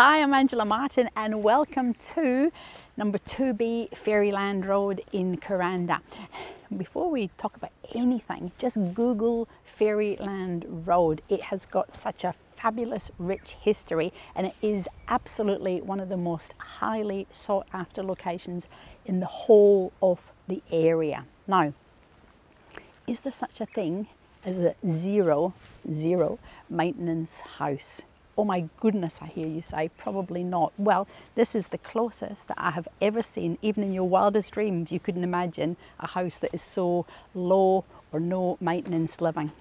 Hi, I'm Angela Martin and welcome to number 2B Fairyland Road in Kuranda. Before we talk about anything, just Google Fairyland Road. It has got such a fabulous, rich history, and it is absolutely one of the most highly sought after locations in the whole of the area. Now, is there such a thing as a zero maintenance house? Oh my goodness, I hear you say, probably not. Well, this is the closest that I have ever seen. Even in your wildest dreams, you couldn't imagine a house that is so low or no maintenance living.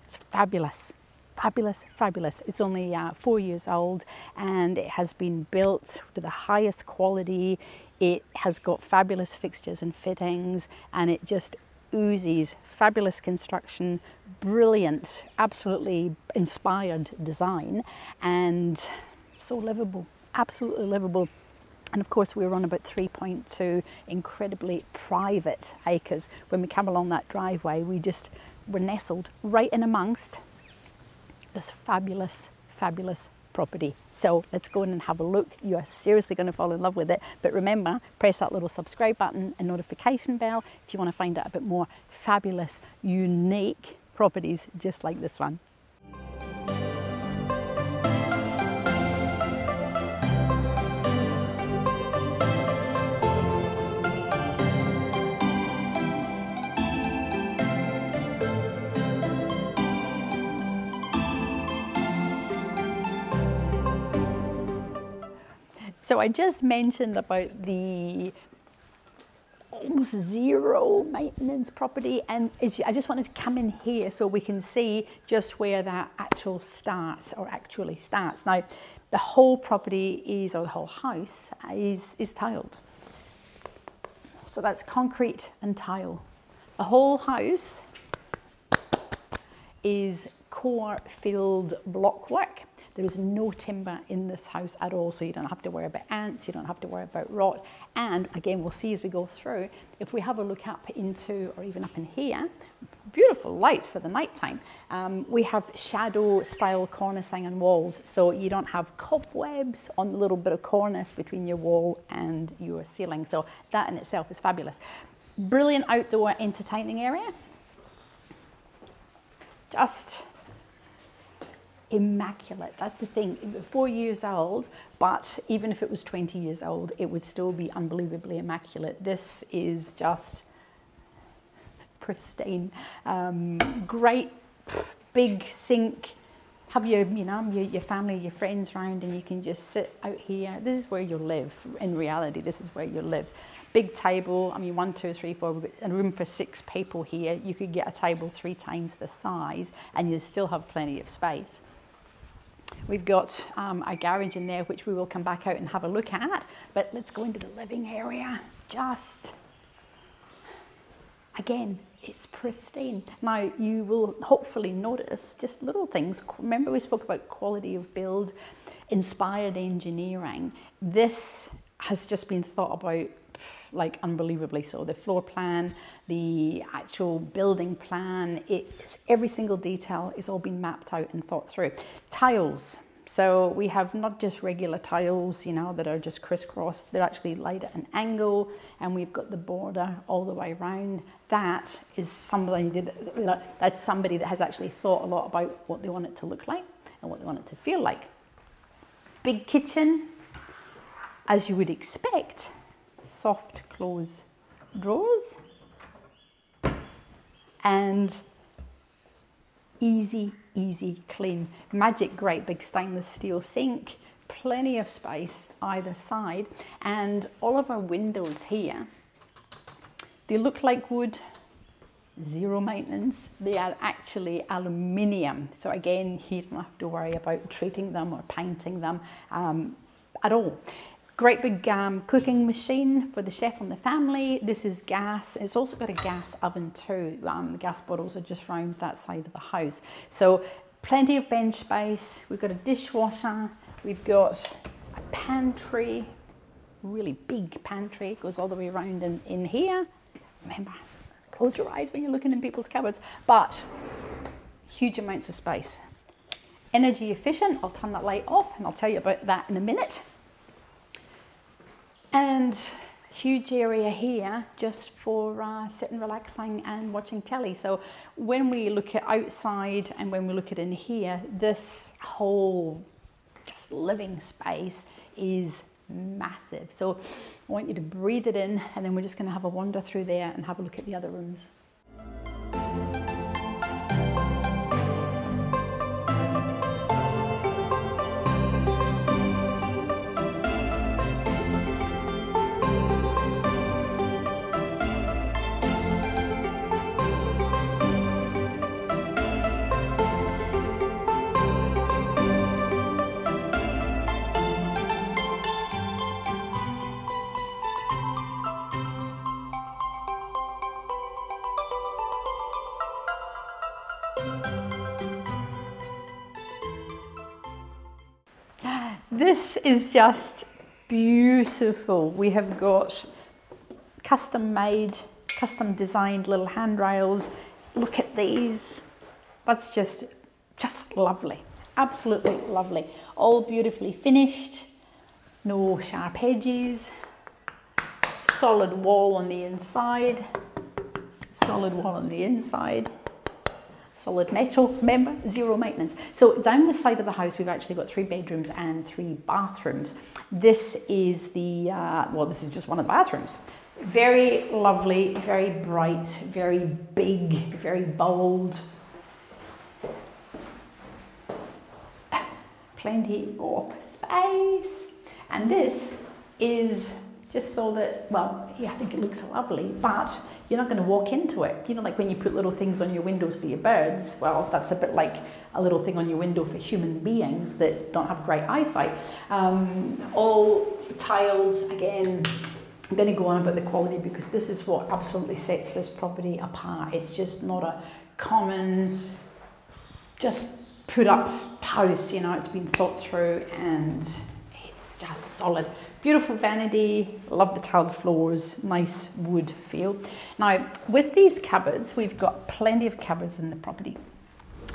It's fabulous, fabulous, fabulous. It's only 4 years old and it has been built to the highest quality. It has got fabulous fixtures and fittings, and it just oozes fabulous construction, brilliant, absolutely inspired design, and so livable, absolutely livable. And of course we're on about 3.2 incredibly private acres. When we come along that driveway, we're nestled right in amongst this fabulous, fabulous property. So let's go in and have a look. You are seriously going to fall in love with it. But remember, press that little subscribe button and notification bell if you want to find out a bit more fabulous, unique properties just like this one. So I just mentioned about the almost zero maintenance property, and I just wanted to come in here so we can see just where that actually starts. Now, the whole property is, or the whole house is tiled. So that's concrete and tile. The whole house is core filled block work. There is no timber in this house at all, so you don't have to worry about ants, you don't have to worry about rot. And again, we'll see as we go through, if we have a look up into, or even up in here, beautiful lights for the nighttime. We have shadow style cornicing and walls, so you don't have cobwebs on the little bit of cornice between your wall and your ceiling. So that in itself is fabulous. Brilliant outdoor entertaining area. Just immaculate. That's the thing. 4 years old, but even if it was 20 years old, it would still be unbelievably immaculate. This is just pristine. Great big sink. Have your family, your friends around, and you can just sit out here. This is where you live. In reality, this is where you live. Big table. I mean, 1, 2, 3, 4. We've got a room for 6 people here. You could get a table 3 times the size, and you still have plenty of space. We've got a garage in there, which we will come back out and have a look at. But let's go into the living area. Just, again, it's pristine. Now, you will hopefully notice just little things. Remember we spoke about quality of build, inspired engineering. This has just been thought about like unbelievably so. The floor plan, the actual building plan, every single detail is all been mapped out and thought through. Tiles. So we have not just regular tiles, that are just crisscross. They're actually laid at an angle, and we've got the border all the way around. That is somebody that has actually thought a lot about what they want it to look like and what they want it to feel like. Big kitchen, as you would expect. Soft close drawers and easy clean. Magic great big stainless steel sink, plenty of space either side, and all of our windows here, they look like wood, zero maintenance. They are actually aluminium, so again you don't have to worry about treating them or painting them at all. Great big cooking machine for the chef and the family. This is gas. It's also got a gas oven too. The gas bottles are just round that side of the house. So plenty of bench space. We've got a dishwasher. We've got a pantry, really big pantry. It goes all the way around in here. Remember, close your eyes when you're looking in people's cupboards. But huge amounts of space. energy efficient. I'll turn that light off and I'll tell you about that in a minute. And huge area here just for sitting, relaxing and watching telly. So when we look at outside and when we look at in here, this whole just living space is massive. So I want you to breathe it in, and then we're just going to have a wander through there and have a look at the other rooms. This is just beautiful. We have got custom made, custom designed little handrails. Look at these. That's just lovely. Absolutely lovely. All beautifully finished. No sharp edges. Solid wall on the inside. Solid wall on the inside. Solid metal, remember, zero maintenance. So down the side of the house, we've actually got 3 bedrooms and 3 bathrooms. This is the, well, this is just one of the bathrooms. Very lovely, very bright, very big, very bold. Plenty of space. And this is just so that, well, yeah, I think it looks lovely, but you're not going to walk into it. You know, like when you put little things on your windows for your birds, well, that's a bit like a little thing on your window for human beings that don't have great eyesight. All tiled, again, I'm going to go on about the quality because this is what absolutely sets this property apart. It's just not a common, just put up house, you know, it's been thought through and it's just solid. Beautiful vanity, love the tiled floors, nice wood feel. Now, with these cupboards, we've got plenty of cupboards in the property.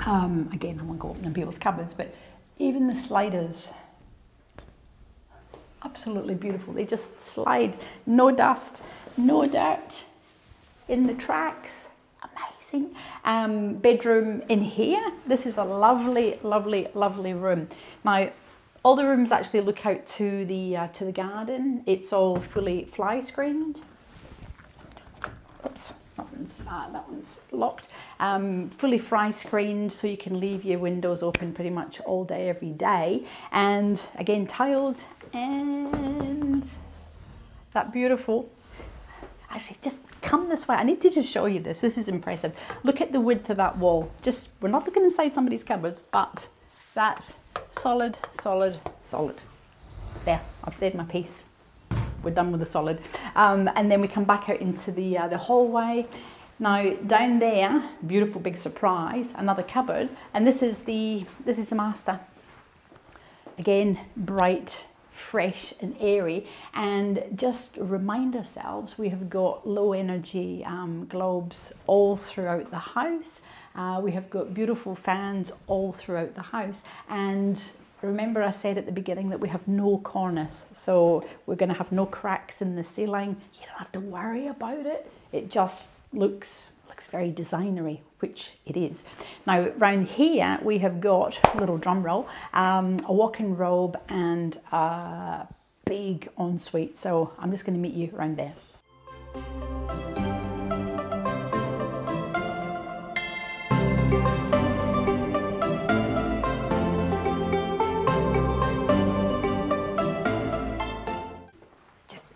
Again, I won't go opening people's cupboards, but even the sliders, absolutely beautiful. They just slide, no dust, no dirt in the tracks. Amazing. Bedroom in here. This is a lovely, lovely, lovely room. Now, all the rooms actually look out to the garden. It's all fully fly screened. Oops, that one's locked. Fully fly screened, so you can leave your windows open pretty much all day, every day. And again, tiled, and that beautiful. Actually, just come this way. I need to just show you this. This is impressive. Look at the width of that wall. Just, we're not looking inside somebody's cupboard, but that. Solid, solid, solid. There, I've said my piece. We're done with the solid. And then we come back out into the hallway. Now down there, beautiful big surprise, another cupboard, and this is the master. Again, bright, fresh and airy, and just remind ourselves we have got low energy globes all throughout the house. We have got beautiful fans all throughout the house, and remember I said at the beginning that we have no cornice, so we're going to have no cracks in the ceiling. You don't have to worry about it. It just looks very designery, which it is. Now round here we have got a little drum roll, a walk-in robe and a big ensuite. So I'm just going to meet you around there.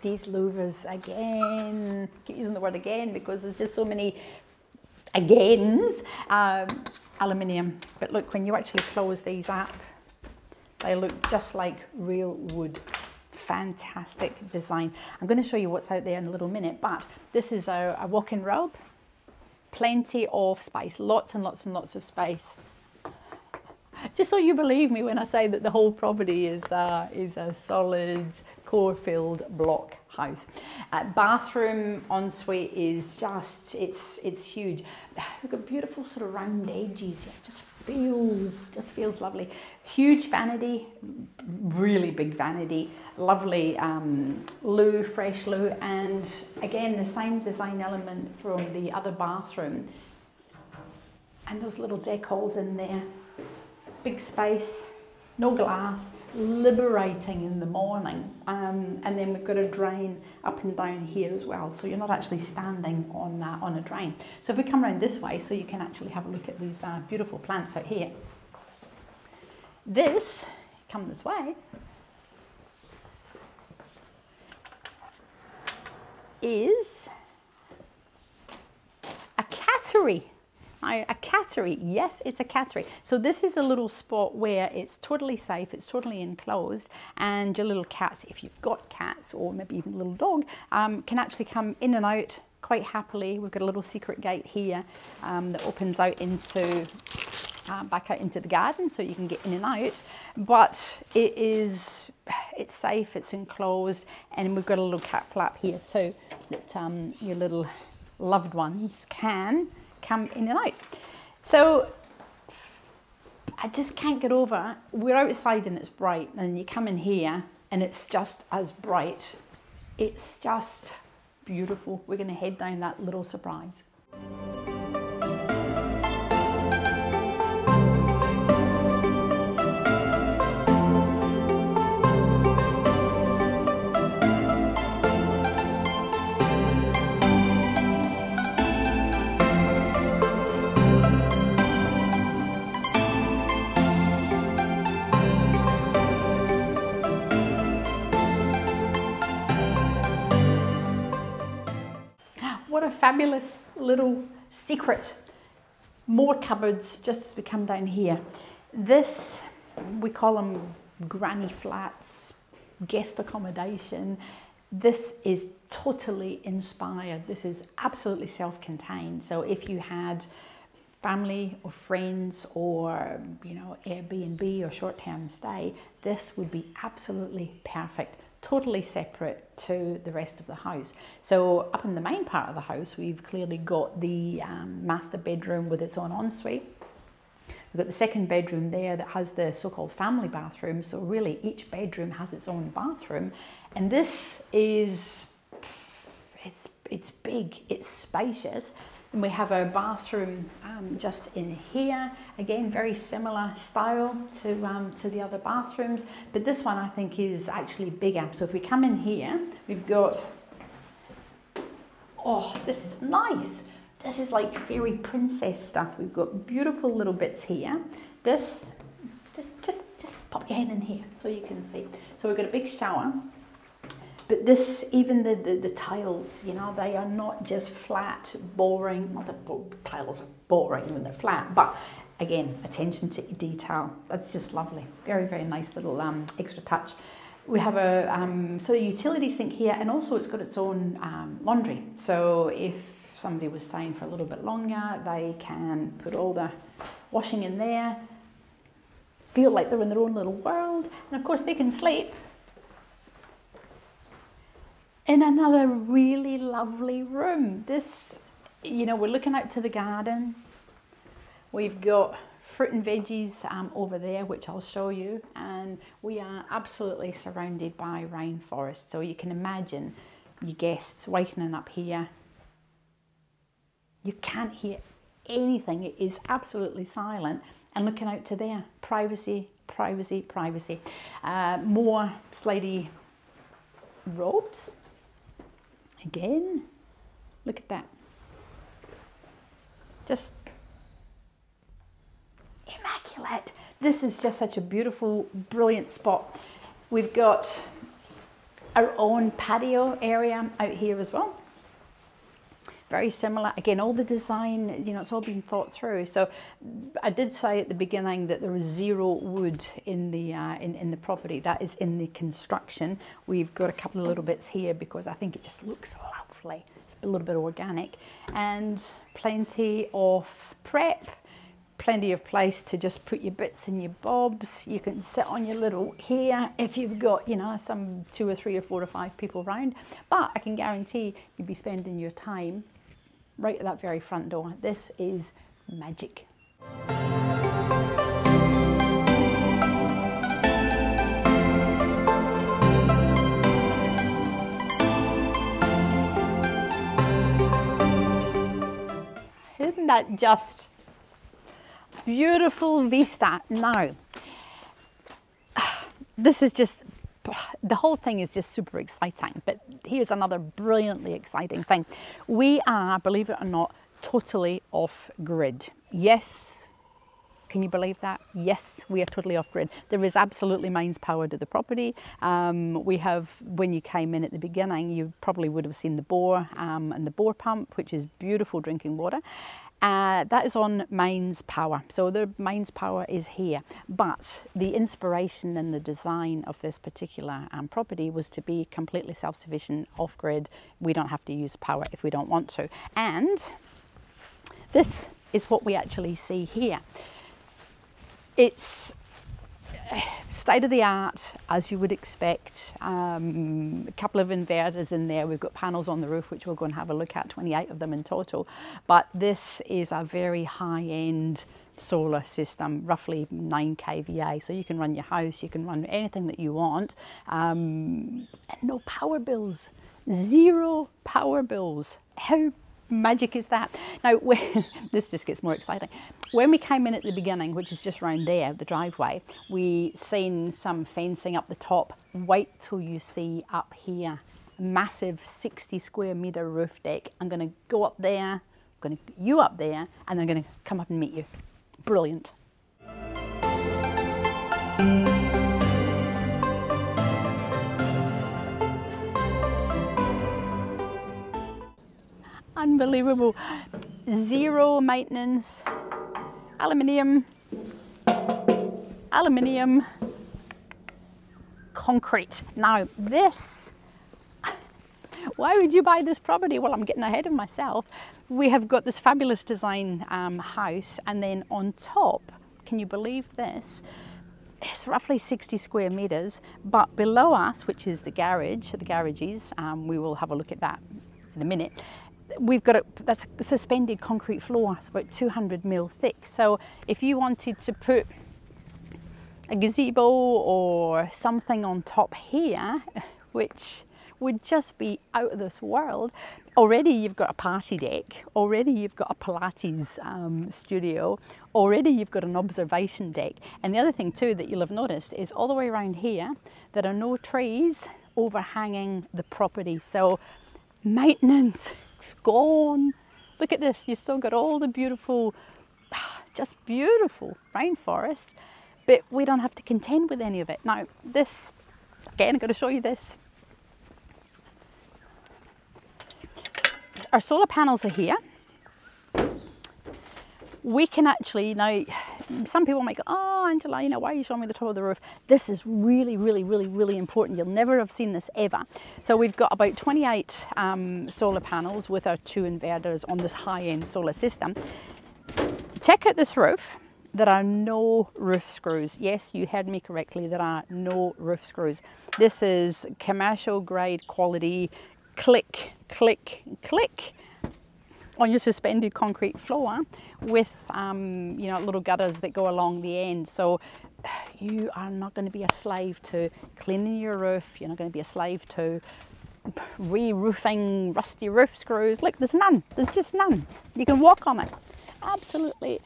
These louvers again, keep using the word again because there's just so many agains. Aluminium, but look, when you actually close these up, they look just like real wood. Fantastic design. I'm going to show you what's out there in a little minute, but this is a walk-in robe. Plenty of space, lots and lots and lots of space. Just so you believe me when I say that the whole property is a solid core-filled block house. Bathroom ensuite is just, it's huge. We've got beautiful sort of round edges here, just just feels lovely. Huge vanity, really big vanity, lovely loo, fresh loo, and again the same design element from the other bathroom. And those little deck holes in there, big space, no glass, liberating in the morning. And then we've got a drain up and down here as well, so you're not actually standing on a drain. So if we come around this way, so you can actually have a look at these beautiful plants out here. This, come this way, is a cattery. A cattery, yes, it's a cattery. So this is a little spot where it's totally safe, it's totally enclosed, and your little cats, if you've got cats or maybe even a little dog, can actually come in and out quite happily. We've got a little secret gate here that opens out into back out into the garden, so you can get in and out. But it's safe, it's enclosed, and we've got a little cat flap here too that your little loved ones can come in and out. So I just can't get over, we're outside and it's bright, and you come in here and it's just as bright. It's just beautiful. We're going to head down that little surprise. What a fabulous little secret. More cupboards just as we come down here. This, we call them granny flats, guest accommodation. This is totally inspired. This is absolutely self-contained. So if you had family or friends or, you know, Airbnb or short-term stay, this would be absolutely perfect. Totally separate to the rest of the house. So up in the main part of the house, we've clearly got the master bedroom with its own ensuite. We've got the second bedroom there that has the so-called family bathroom. So really each bedroom has its own bathroom. And this is, it's big, it's spacious. And we have our bathroom just in here. Again, very similar style to the other bathrooms, but this one I think is actually bigger. So if we come in here, we've got, oh, this is nice. This is like fairy princess stuff. We've got beautiful little bits here. This, just pop your head in here so you can see. So we've got a big shower. But this, even the tiles, you know, they are not just flat, boring. Not that tiles are boring when they're flat, but again, attention to detail. That's just lovely. Very, very nice little extra touch. We have a sort of utility sink here, and also it's got its own laundry. So if somebody was staying for a little bit longer, they can put all the washing in there, feel like they're in their own little world, and of course they can sleep in another really lovely room. This, you know, we're looking out to the garden. We've got fruit and veggies over there, which I'll show you. And we are absolutely surrounded by rainforest. So you can imagine your guests waking up here. You can't hear anything. It is absolutely silent. And looking out to there, privacy, privacy, privacy. More slidey robes. Again, look at that. Just immaculate. This is just such a beautiful, brilliant spot. We've got our own patio area out here as well. Very similar. Again, all the design, you know, it's all been thought through. So I did say at the beginning that there was zero wood in the property. That is in the construction. We've got a couple of little bits here because I think it just looks lovely. It's a little bit organic, and plenty of prep, plenty of place to just put your bits and your bobs. You can sit on your little here if you've got, you know, some 2 or 3 or 4 or 5 people around. But I can guarantee you'll be spending your time right at that very front door. This is magic. that just beautiful vista? Now, this is just, the whole thing is just super exciting, but here's another brilliantly exciting thing. We are, believe it or not, totally off grid. Yes. Can you believe that? Yes, we are totally off grid. There is absolutely mains power to the property. We have, when you came in at the beginning, you probably would have seen the bore and the bore pump, which is beautiful drinking water. That is on mains power. So the mains power is here. But the inspiration and the design of this particular property was to be completely self-sufficient, off grid. We don't have to use power if we don't want to. And this is what we actually see here. It's state of the art, as you would expect. A couple of inverters in there. We've got panels on the roof, which we'll go and have a look at, 28 of them in total. But this is a very high-end solar system, roughly 9 kVA. So you can run your house, you can run anything that you want. And no power bills, 0 power bills. How magic is that? Now, this just gets more exciting. When we came in at the beginning, which is just around there, the driveway, we seen some fencing up the top. Wait till you see up here, massive 60 square metre roof deck. I'm going to go up there, I'm going to get you up there, and I'm going to come up and meet you. Brilliant. Unbelievable. 0 maintenance, aluminium, concrete. Now this, why would you buy this property? Well, I'm getting ahead of myself. We have got this fabulous design house, and then on top, can you believe this? It's roughly 60 square metres, but below us, which is the garage, the garages, we will have a look at that in a minute. We've got that's a suspended concrete floor. It's about 200 mil thick. So if you wanted to put a gazebo or something on top here, which would just be out of this world, already you've got a party deck, already you've got a Pilates studio, already you've got an observation deck. And the other thing too that you'll have noticed is all the way around here, there are no trees overhanging the property. So maintenance, it's gone. Look at this, you've still got all the beautiful, just beautiful rainforest, but we don't have to contend with any of it. Now this, again, I'm going to show you this. Our solar panels are here. We can actually, now some people might go, oh Angela, you know, why are you showing me the top of the roof? This is really, really, really, really important. You'll never have seen this ever. So we've got about 28 solar panels with our 2 inverters on this high-end solar system. Check out this roof. There are no roof screws. Yes, you heard me correctly. There are no roof screws. This is commercial grade quality, click, click, click on your suspended concrete floor with you know, little gutters that go along the end. So you are not going to be a slave to cleaning your roof. You're not going to be a slave to re-roofing rusty roof screws. Look, there's none. There's just none. You can walk on it. Absolutely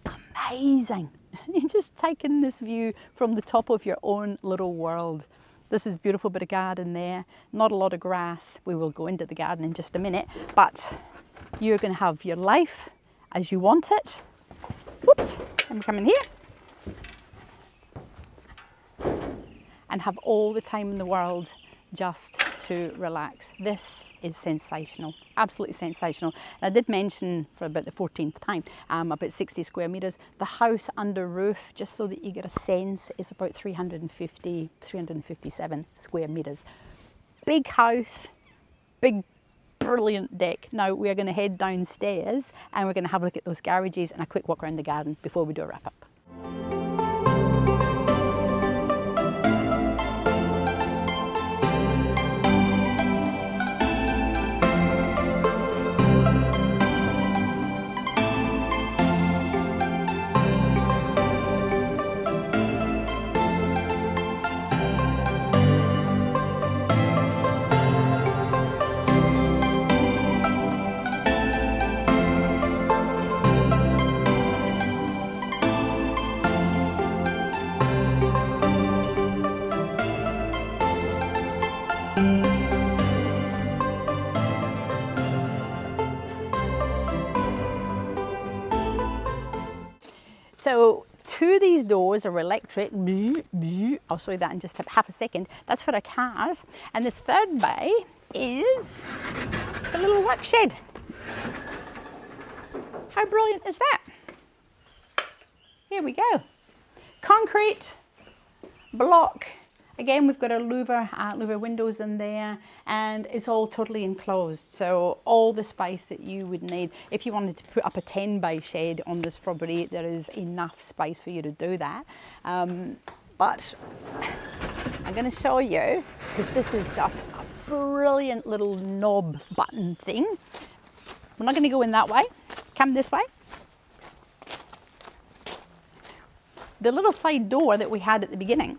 amazing. You're just taking this view from the top of your own little world. This is a beautiful bit of garden there, not a lot of grass. We will go into the garden in just a minute, but you're going to have your life as you want it. Whoops, I'm coming here. And have all the time in the world just to relax. This is sensational, absolutely sensational. And I did mention for about the 14th time, about 60 square metres. The house under roof, just so that you get a sense, is about 357 square metres. Big house, big, brilliant deck. Now we are going to head downstairs and we're going to have a look at those garages and a quick walk around the garden before we do a wrap up. two of these doors are electric. I'll show you that in just half a second. That's for our cars. And this third bay is the little work shed. How brilliant is that? Here we go. Concrete block. Again, we've got our louver windows in there, and it's all totally enclosed. So all the space that you would need. If you wanted to put up a 10 bay shed on this property, there is enough space for you to do that. But I'm going to show you, because this is just a brilliant little knob button thing. We're not going to go in that way. Come this way. The little side door that we had at the beginning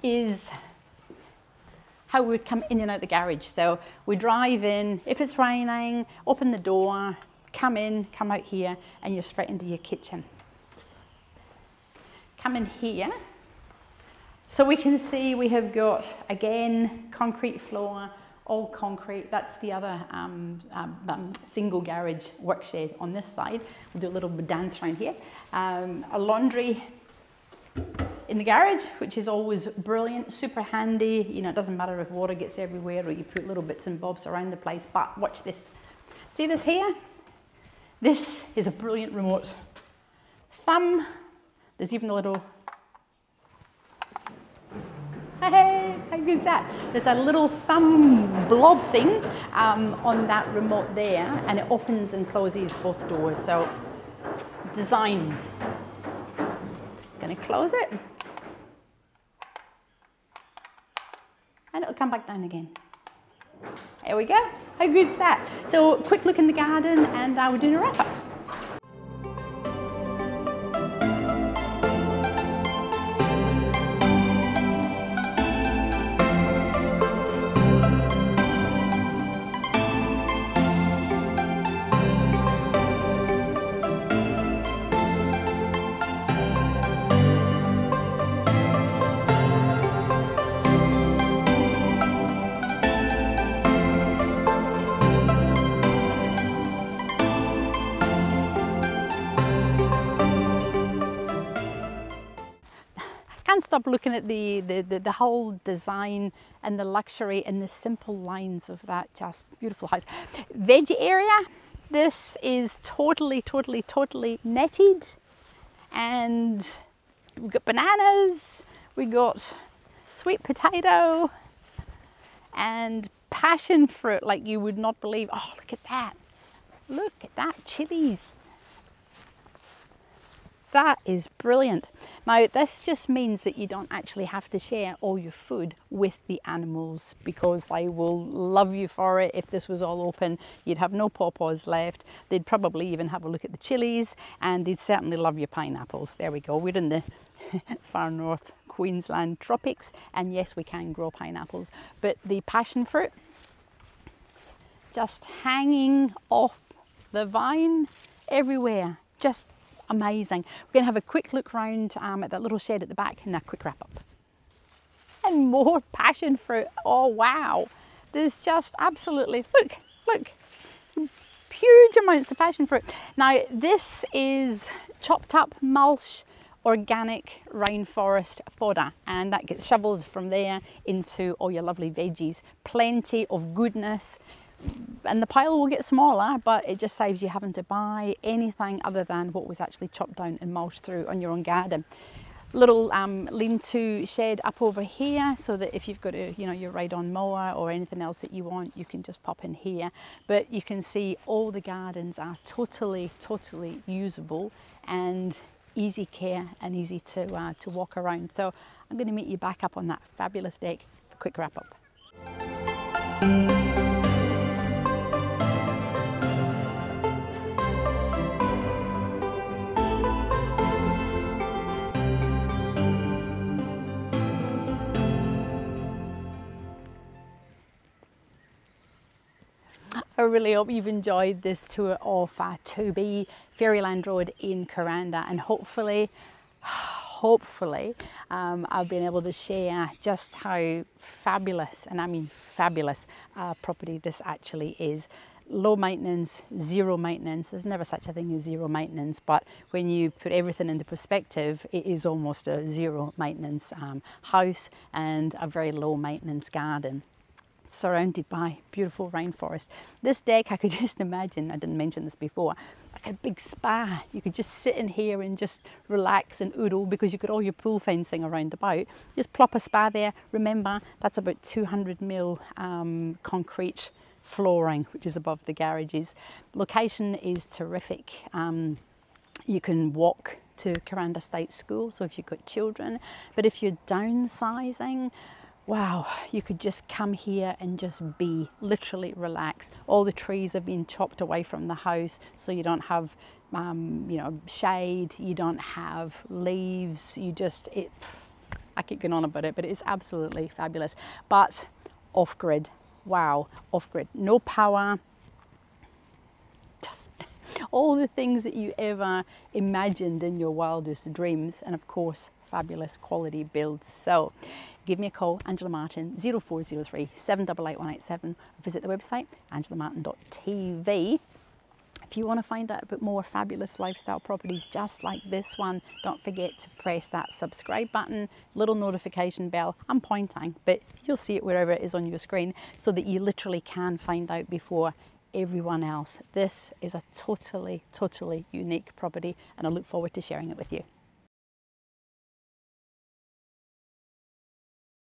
is how we would come in and out the garage. So we drive in, if it's raining, open the door, come in, come out here, and you're straight into your kitchen. Come in here. So we can see we have got, again, concrete floor, all concrete. That's the other single garage work shed on this side. We'll do a little dance around here. A laundry in the garage, which is always brilliant, super handy. You know, it doesn't matter if water gets everywhere or you put little bits and bobs around the place, but watch this. See this here? This is a brilliant remote. Thumb, there's even a little, hey, how good is that? There's a little thumb blob thing on that remote there, and it opens and closes both doors. So design. Gonna close it. And it'll come back down again. There we go. How good is that? So quick look in the garden, and we're doing a wrap up. Can't stop looking at the whole design and the luxury and the simple lines of that just beautiful house. Veggie area, this is totally netted, and we've got bananas, we got sweet potato and passion fruit like you would not believe. Oh, look at that. Look at that, chilies. That is brilliant. Now, this just means that you don't actually have to share all your food with the animals, because they will love you for it. If this was all open, you'd have no pawpaws left. They'd probably even have a look at the chilies, and they'd certainly love your pineapples. There we go. We're in the far north Queensland tropics, and yes, we can grow pineapples. But the passion fruit, just hanging off the vine everywhere. Just amazing. We're going to have a quick look round at that little shed at the back, and a quick wrap up. And more passion fruit. Oh wow, there's just absolutely, look, huge amounts of passion fruit. Now this is chopped up mulch, organic rainforest fodder, and that gets shoveled from there into all your lovely veggies. Plenty of goodness. And the pile will get smaller, but it just saves you having to buy anything other than what was actually chopped down and mulched through on your own garden. Little lean-to shed up over here, so that if you've got a, your ride-on mower or anything else that you want, you can just pop in here. But you can see all the gardens are totally usable and easy care and easy to walk around. So I'm going to meet you back up on that fabulous deck for a quick wrap up. I really hope you've enjoyed this tour of 2B Fairyland Road in Kuranda, and hopefully I've been able to share just how fabulous, and I mean fabulous, property this actually is. low maintenance, zero maintenance. There's never such a thing as zero maintenance, but when you put everything into perspective, it is almost a zero maintenance house and a very low maintenance garden, surrounded by beautiful rainforest. This deck, I could just imagine, I didn't mention this before, like a big spa. You could just sit in here and just relax and oodle, because you got all your pool fencing around about. Just plop a spa there. Remember, that's about 200 mil concrete flooring, which is above the garages. Location is terrific. You can walk to Kuranda State School, so if you've got children, but if you're downsizing, wow, you could just come here and just be, literally relax. All the trees have been chopped away from the house, so you don't have you know, shade, you don't have leaves, you just, I keep going on about it, but it's absolutely fabulous. But off-grid, wow, off-grid, no power, just all the things that you ever imagined in your wildest dreams, and of course, fabulous quality builds. So give me a call, Angela Martin, 0403 788 187, or visit the website, angelamartin.tv. If you want to find out a bit more fabulous lifestyle properties just like this one, don't forget to press that subscribe button, little notification bell. I'm pointing, but you'll see it wherever it is on your screen, so that you literally can find out before everyone else. This is a totally unique property, and I look forward to sharing it with you.